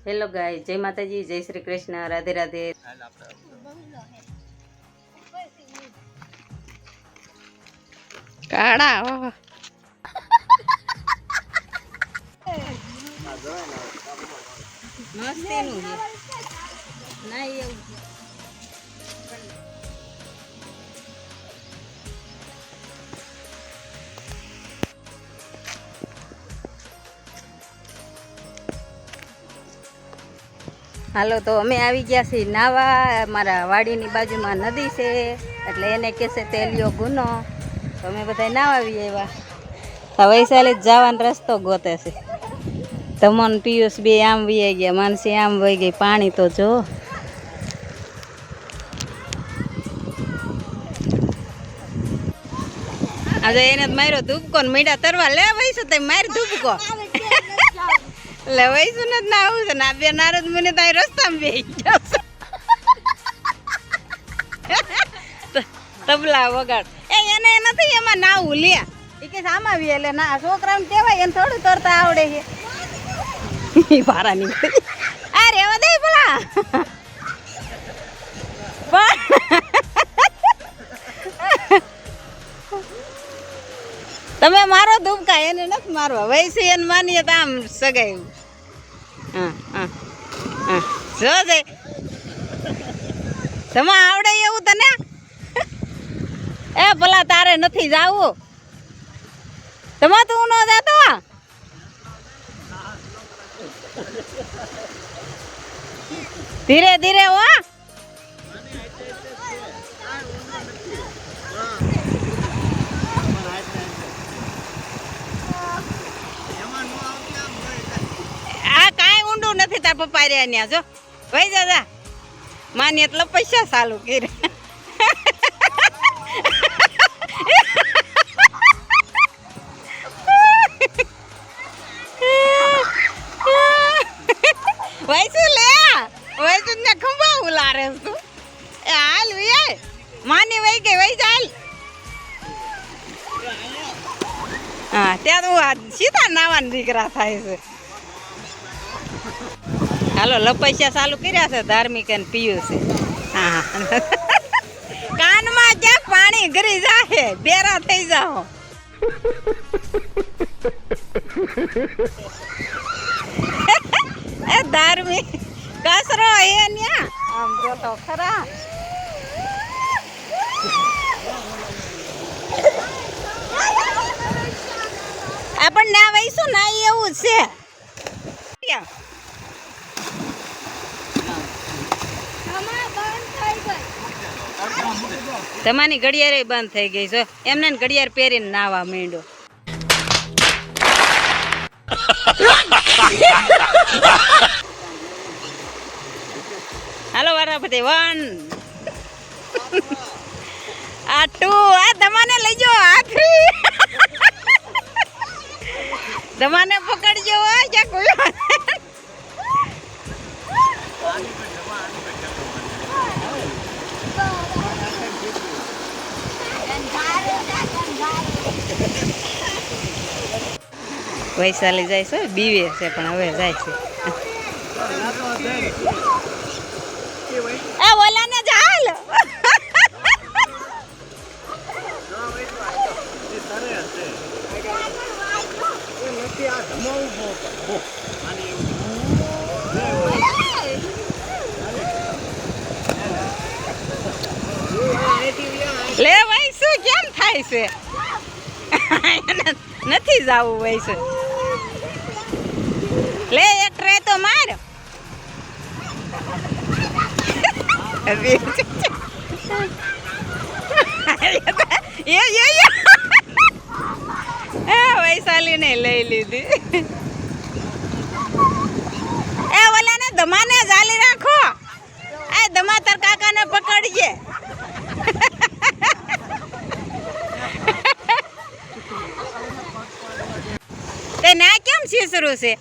Hello ગાય, જય માતાજી, જય શ્રી કૃષ્ણ, રાધે રાધે. કાળા મસ્ત એનું ના એવું હાલો. તો અમે આવી ગયા છીએ નાવા. મારા વાડીની બાજુમાં નદી છે એટલે એને કહેશે તેલિયો ગુનો. તો અમે બધા નાવા આવી આવ્યા. વૈશાલી જ જવાનો રસ્તો ગોતે છે. તમન પિયુષ બે આમ વહી ગયા, માનસી આમ વહી ગઈ. પાણી તો જો આજે એને માર્યો ધૂપકો ને મીડા તરવા લે વહીશું તમે મારી ધૂપકો લે વહીશું ને ના આવું છે ને આ બે નારદ મુનિ તો રસ્તામાં બે તબલા વગાડ એને નથી એમાં નાવું લે એ કે આમાં આવી એટલે ના છોકરાને કહેવાય એને થોડું તરતા આવડે છે ભારા નીકળી આ રેવા દે પેલા તમે મારો ધૂપકા એને નથી મારવા વૈસી એને માનીએ તો આમ સગાયું. હા હા હા જો દે તમે આવડે એવું તને એ ભલા તારે નથી જાવું તમે તું ન જાતો ધીરે ધીરે હો. નથી તાર પપ્પા રહ્યા ત્યાં જો ભાઈ દાદા માની એટલે પૈસા ચાલુ કરે વૈસુ લે વૈસુ ને ખંભા ઉલારે તું એ હાલ વે માની વઈ ગઈ વઈ ચાલ. હા ત્યાં તો સીધા નાવાના દીકરા થાય છે. હાલો લપૈસા ચાલુ કર્યા છે ધાર્મિક અને પીયું છે. હા કાનમાં ક્યાંક પાણી ગરી જાહે બેરા થઈ જાઓ. એ ધાર્મિક કસરો એ ન્યા આમ જોતો ખરા. આપણને ના વહીશું ના એવું છે. તમારી ઘડિયાળ બંધ થઈ ગઈ છે એમને ઘડિયાળ પહેરીને નાવા માંડ્યો. હાલો વારા બધે 1 આ 2 આ દમાને લઈ જાઓ આ 3 દમાને પકડજો ક્યાં કોઈ વૈશાલી જાય છે બીવે છે પણ હવે જાય છે. એ ઓલાને ચાલ લે ભાઈ શું કેમ થાય છે નથી જાવું ભાઈ છે. લે એક ટ્રે તો માર વૈશાલી ને લઈ લીધી. એ ઓલાને દમાને જાલી રાખો એ દમા તાર કાકાને પકડીએ. તે ના કેમ છીસરું છે.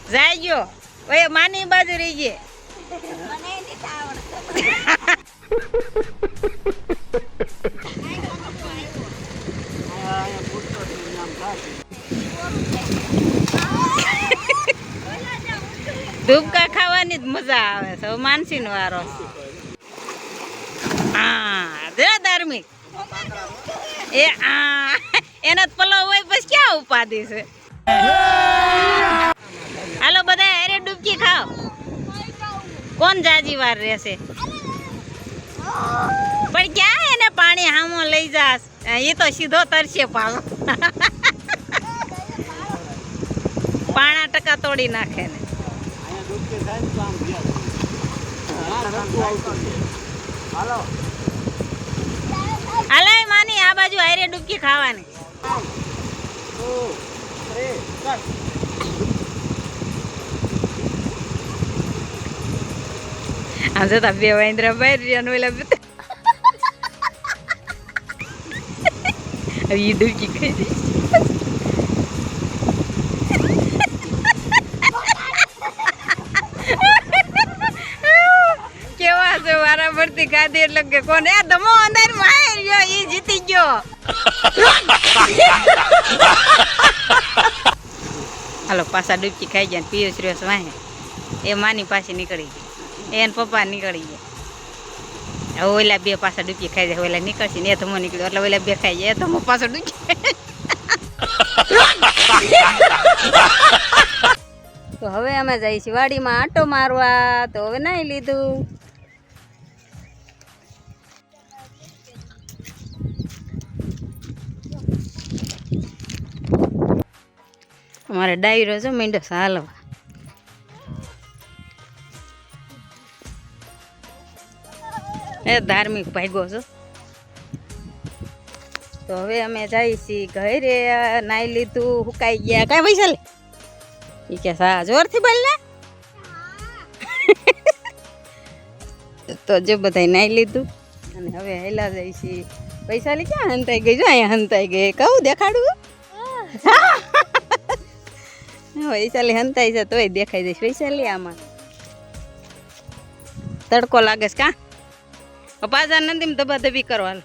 જાયજો ઓય માની બાજુ રહી ગઈ ધૂપકા ખાવાની જ મજા આવે છે માનસી નો વારો હા જરા ધાર્મિક એ આ એના પલો હોય પછી ક્યાં ઉપાધિ છે હાલો બધા અરે ડૂબકી ખાઓ કોણ જાજી વાર રહેશે પણ ક્યાં એને પાણી હામો લઈ જાસ એ તો સીધો તરશે પાછો પાણા ટકા તોડી નાખે ને હાલો માની આ બાજુ હારે ડૂબકી ખાવાની આમ જતા બે વાંદરા બહાર રહ્યા ઓલા હવે એ ડૂબકી ખાઈ દઈશ કેવા છે વારા ભરતી ખાધી એટલે કે કોને ધમો અંદર માર ગયો એ જીતી ગયો હાલો પાછા ડૂબકી ખાઈ ગયા પિયુષ રહ્યો વાહે એ માની પાસે નીકળી ગઈ એને પપ્પા નીકળી ગયા હવે ઓલા બે પાછા ડૂબકી ખાઈ જાય ઓલા નીકળશે ને એ ધમો નીકળ્યો એટલે ઓલા બે ખાઈ જાય એ ધમો પાછો ડૂબકી તો હવે અમે જઈએ છીએ વાડીમાં આંટો મારવા તો હવે નાઈ લીધું અમારે ડાયરો છે મીંડો હાલવા એ ધાર્મિક ભાગ્યો છો તો હવે અમે જઈએ છીએ ઘરે નાઈ લીધું હુકાઈ ગયા કાંઈ પૈસા લે એ કે સા જોરથી બોલ ને તો જો બધા નાઈ લીધું અને હવે હેલા જાય છે પૈસા લે ક્યાં હંતાઈ ગઈ જો અહીંયા હંતાઈ ગઈ કહું દેખાડું પૈસા લે હંતાઈ છે તોય દેખાઈ જઈશ પૈસા લે આમાં તડકો લાગે છે કાં પાછા નદીમાં ધબાધબી કરવાનું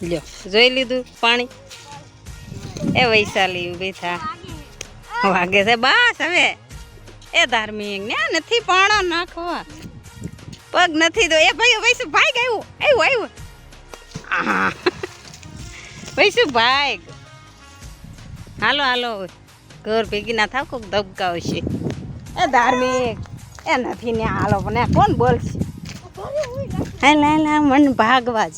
લ્યો જોઈ લીધું પાણી એ વૈશાલી ઊભી થા વાગે છે બસ હવે એ ધાર્મિક ને નથી પાણો નાખવા પગ નથી તો એ ભાઈ વૈસુ ભાઈ આવ્યું આવ્યું આવ્યું વૈસુ ભાઈ હાલો હાલો ઘર ભેગી ના થાવ કોક ધબકાવશે એ ધાર્મિક એ નથી ને હાલો પણ કોણ બોલશે હા લા લા મન ભાગવા જ